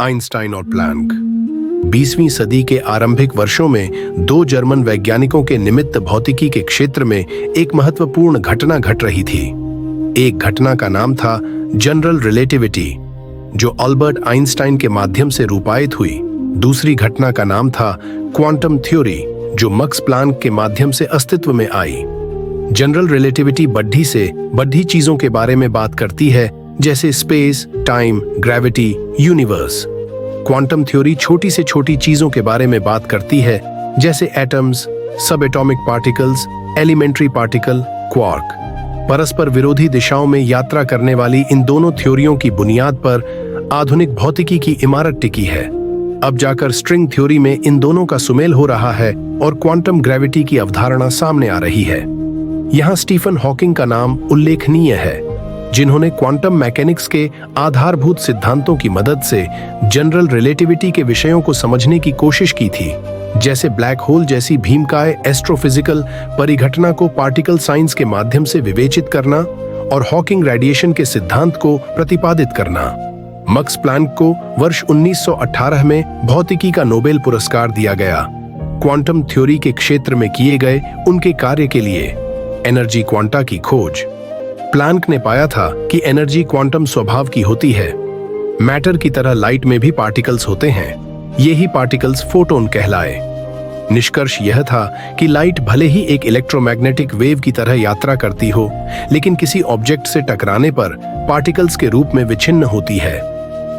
Einstein और Planck. 20वीं सदी के आरंभिक वर्षों में दो जर्मन वैज्ञानिकों के निमित्त भौतिकी के क्षेत्र में एक महत्वपूर्ण घटना घट रही थी। एक घटना का नाम था जनरल रिलेटिविटी, जो अल्बर्ट आइंस्टाइन के माध्यम से रूपायित हुई। दूसरी घटना का नाम था क्वांटम थ्योरी, जो मैक्स प्लैंक के माध्यम से अस्तित्व में आई। जनरल रिलेटिविटी बड्ढी से बड्ढी चीजों के बारे में बात करती है, जैसे space, time, gravity, universe. Quantum theory छोटी से छोटी चीजों के बारे में बात करती है, जैसे atoms, subatomic particles, elementary particle, quark. परस्पर विरोधी दिशाओं में यात्रा करने वाली इन दोनों थ्योरियों की बुनियाद पर आधुनिक भौतिकी की इमारत टिकी है। अब जाकर स्ट्रिंग थ्योरी में इन दोनों का सुमेल हो रहा है और क्वांटम ग्रेविटी की अवधारणा सामने आ रही है। यहाँ स्टीफन हॉकिंग का नाम उल्लेखनीय है, जिन्होंने क्वांटम मैकेनिक्स के आधारभूत सिद्धांतों की मदद से जनरल रिलेटिविटी के विषयों को समझने की कोशिश की थी, जैसे ब्लैक होल जैसी भीमकाय एस्ट्रोफिजिकल परिघटना को पार्टिकल साइंस के माध्यम से विवेचित करना और हॉकिंग रेडिएशन के सिद्धांत को प्रतिपादित करना। मैक्स प्लैंक को वर्ष 1918 में भौतिकी का नोबेल पुरस्कार दिया गया, क्वांटम थ्योरी के क्षेत्र में किए गए उनके कार्य के लिए। एनर्जी क्वांटा की खोज। प्लैंक ने पाया था कि एनर्जी क्वांटम स्वभाव की होती है। मैटर की तरह लाइट में भी पार्टिकल्स होते हैं। ये ही पार्टिकल्स फोटोन कहलाए। निष्कर्ष यह था कि लाइट भले ही एक इलेक्ट्रोमैग्नेटिक वेव की तरह यात्रा करती हो, लेकिन किसी ऑब्जेक्ट से टकराने पर पार्टिकल्स के रूप में विच्छिन्न होती है।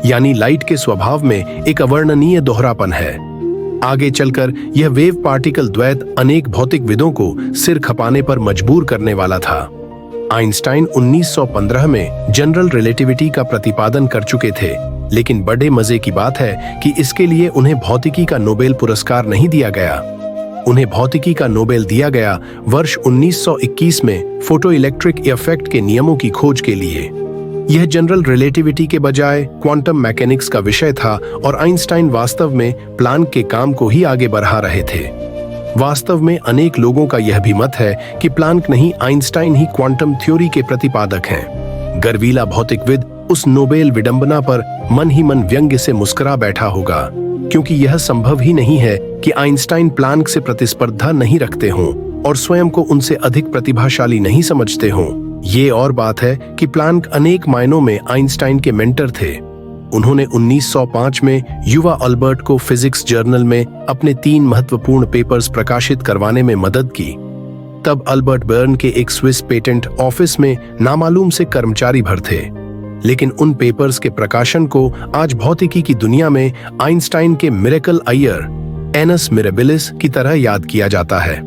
यानी लाइट के स्वभाव में एक अवर्णनीय दोहरापन है। आगे चलकर यह वेव पार्टिकल द्वैत अनेक भौतिकविदों को सिर खपाने पर मजबूर करने वाला था। आइंस्टाइन 1915 में जनरल रिलेटिविटी का प्रतिपादन कर चुके थे, लेकिन बड़े मजे की बात है कि इसके लिए उन्हें भौतिकी का नोबेल पुरस्कार नहीं दिया गया। उन्हें भौतिकी का नोबेल दिया गया वर्ष 1921 में फोटो इलेक्ट्रिक इफेक्ट के नियमों की खोज के लिए। यह जनरल रिलेटिविटी के बजाय क्वांटम मैकेनिक्स का विषय था और आइंस्टाइन वास्तव में प्लैंक के काम को ही आगे बढ़ा रहे थे। वास्तव में अनेक लोगों का यह भी मत है कि प्लैंक नहीं, आइंस्टाइन ही क्वांटम थ्योरी के प्रतिपादक हैं। गर्वीला भौतिकविद उस नोबेल विडंबना पर मन ही मन व्यंग्य से मुस्कुरा बैठा होगा, क्योंकि यह संभव ही नहीं है कि आइंस्टाइन प्लैंक से प्रतिस्पर्धा नहीं रखते हों और स्वयं को उनसे अधिक प्रतिभाशाली नहीं समझते हों। ये और बात है कि प्लैंक अनेक मायनों में आइंस्टाइन के मेंटर थे। उन्होंने 1905 में युवा अल्बर्ट को फिजिक्स जर्नल में अपने 3 महत्वपूर्ण पेपर्स प्रकाशित करवाने में मदद की। तब अल्बर्ट बर्न के एक स्विस पेटेंट ऑफिस में नामालूम से कर्मचारी भर थे, लेकिन उन पेपर्स के प्रकाशन को आज भौतिकी की दुनिया में आइंस्टाइन के मिरेकल आयर, एनस मिरेबिलिस की तरह याद किया जाता है।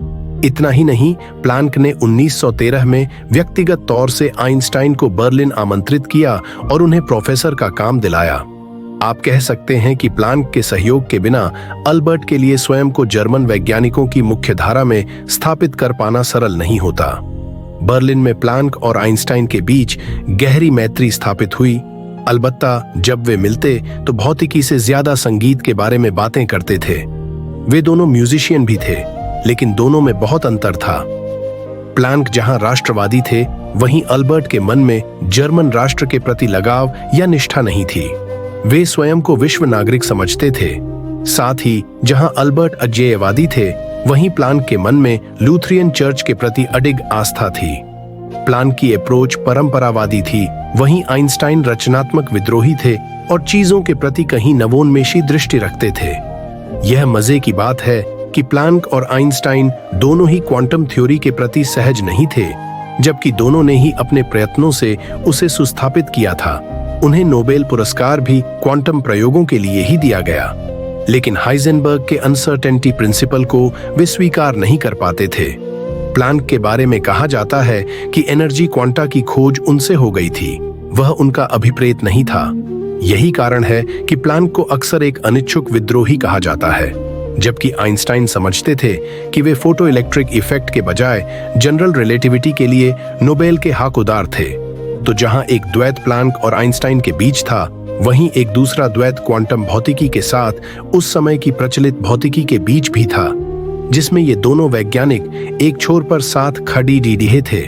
इतना ही नहीं, प्लैंक ने 1913 में व्यक्तिगत तौर से आइंस्टाइन को बर्लिन आमंत्रित किया और उन्हें प्रोफेसर का काम दिलाया। आप कह सकते हैं कि प्लैंक के सहयोग के बिना अल्बर्ट के लिए स्वयं को जर्मन वैज्ञानिकों की मुख्य धारा में स्थापित कर पाना सरल नहीं होता। बर्लिन में प्लैंक और आइंस्टाइन के बीच गहरी मैत्री स्थापित हुई। अलबत्ता जब वे मिलते तो भौतिकी से ज्यादा संगीत के बारे में बातें करते थे। वे दोनों म्यूजिशियन भी थे, लेकिन दोनों में बहुत अंतर था। प्लैंक जहां राष्ट्रवादी थे, वहीं अल्बर्ट के मन में जर्मन राष्ट्र के प्रति लगाव या निष्ठा नहीं थी। वे स्वयं को विश्व नागरिक समझते थे। साथ ही जहां अल्बर्ट अज्ञेयवादी थे, वहीं प्लैंक के मन में लूथरियन चर्च के प्रति अडिग आस्था थी। प्लैंक की अप्रोच परंपरावादी थी, वहीं आइंस्टाइन रचनात्मक विद्रोही थे और चीजों के प्रति कहीं नवोन्मेषी दृष्टि रखते थे। यह मजे की बात है कि प्लैंक और आइंस्टाइन दोनों ही क्वांटम थ्योरी के प्रति सहज नहीं थे, जबकि दोनों ने ही अपने प्रयत्नों से उसे सुस्थापित किया था। उन्हें नोबेल पुरस्कार भी क्वांटम प्रयोगों के लिए ही दिया गया, लेकिन हाइजेनबर्ग के अनसर्टेनिटी प्रिंसिपल को वे स्वीकार नहीं कर पाते थे। प्लैंक के बारे में कहा जाता है कि एनर्जी क्वांटा की खोज उनसे हो गई थी, वह उनका अभिप्रेत नहीं था। यही कारण है कि प्लैंक को अक्सर एक अनिच्छुक विद्रोही कहा जाता है, जबकि आइंस्टाइन समझते थे कि वे फोटो इलेक्ट्रिक इफेक्ट के बजाय जनरल रिलेटिविटी के लिए नोबेल के हकदार थे। तो जहां एक द्वैत प्लैंक और आइंस्टाइन के बीच था, वहीं एक दूसरा द्वैत क्वांटम भौतिकी के साथ उस समय की प्रचलित भौतिकी के बीच भी था, जिसमें ये दोनों वैज्ञानिक एक छोर पर साथ खड़ी डीडीहे थे।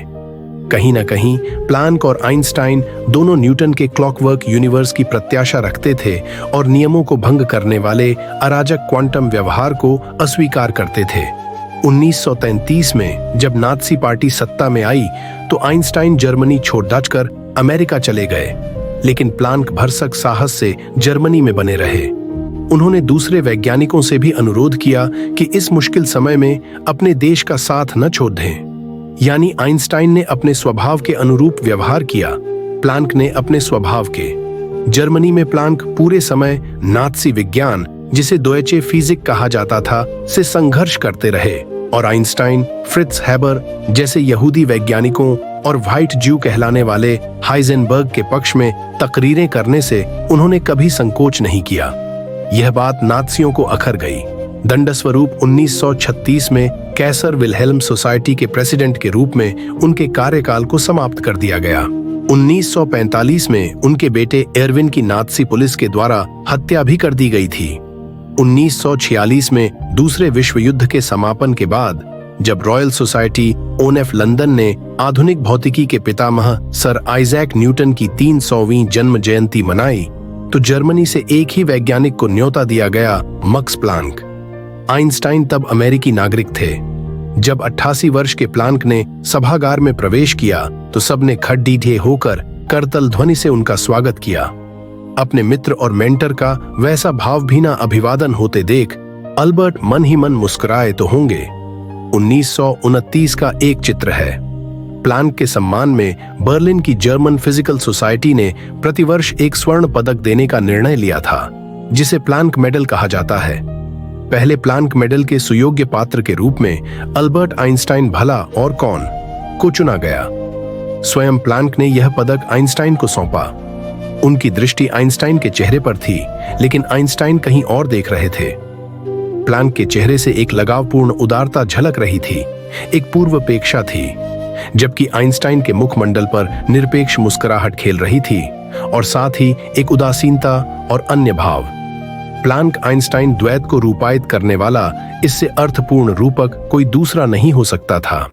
कहीं न कहीं प्लांक और आइंस्टाइन दोनों न्यूटन के क्लॉकवर्क यूनिवर्स की प्रत्याशा रखते थे और नियमों को भंग करने वाले अराजक क्वांटम व्यवहार को अस्वीकार करते थे। 1933 में जब नात्सी पार्टी सत्ता में आई तो आइंस्टाइन जर्मनी छोड़कर अमेरिका चले गए, लेकिन प्लांक भरसक साहस से जर्मनी में बने रहे। उन्होंने दूसरे वैज्ञानिकों से भी अनुरोध किया कि इस मुश्किल समय में अपने देश का साथ न छोड़ दें। यानी आइंस्टाइन ने अपने स्वभाव के अनुरूप व्यवहार किया, प्लांक ने अपने स्वभाव के। जर्मनी में प्लांक पूरे समय नात्सी विज्ञान, जिसे डॉयचे फिजिक कहा जाता था, से संघर्ष करते रहे और आइंस्टाइन फ्रिट्ज हैबर जैसे यहूदी वैज्ञानिकों और व्हाइट ज्यू कहलाने वाले हाइजेनबर्ग के पक्ष में तकरीरें करने से उन्होंने कभी संकोच नहीं किया। यह बात नात्सियों को अखर गई। दंडस्वरूप 1936 में कैसर विल्हेल्म सोसाइटी के प्रेसिडेंट के रूप में उनके कार्यकाल को समाप्त कर दिया गया। 1945 में उनके बेटे एर्विन की नात्सी पुलिस के द्वारा हत्या भी कर दी गई थी। 1946 में दूसरे विश्व युद्ध के समापन के बाद जब रॉयल सोसाइटी ओनेफ लंदन ने आधुनिक भौतिकी के पितामह सर आइजैक न्यूटन की 300वीं जन्म जयंती मनाई तो जर्मनी से एक ही वैज्ञानिक को न्योता दिया गया, मैक्स प्लांक। आइंस्टाइन तब अमेरिकी नागरिक थे। जब 88 वर्ष के प्लांक ने सभागार में प्रवेश किया तो सबने खड़ीढे होकर करतल ध्वनि से उनका स्वागत किया। अपने मित्र और मेंटर का वैसा भावभीना अभिवादन होते देख अल्बर्ट मन ही मन मुस्कुराए तो होंगे। 1929 का एक चित्र है। प्लांक के सम्मान में बर्लिन की जर्मन फिजिकल सोसाइटी ने प्रतिवर्ष एक स्वर्ण पदक देने का निर्णय लिया था, जिसे प्लांक मेडल कहा जाता है। पहले प्लांक मेडल के सुयोग्य पात्र के रूप में अल्बर्ट आइंस्टाइन भला और कौन को चुना गया। स्वयं प्लांक ने यह पदक आइंस्टाइन को सौंपा। उनकी दृष्टि आइंस्टाइन के चेहरे पर थी, लेकिन आइंस्टाइन कहीं और देख रहे थे। प्लांक के चेहरे से एक लगावपूर्ण उदारता झलक रही थी, एक पूर्वापेक्षा थी, जबकि आइंस्टाइन के मुखमंडल पर निरपेक्ष मुस्कुराहट खेल रही थी और साथ ही एक उदासीनता और अन्य भाव। प्लांक आइंस्टाइन द्वैत को रूपायित करने वाला इससे अर्थपूर्ण रूपक कोई दूसरा नहीं हो सकता था।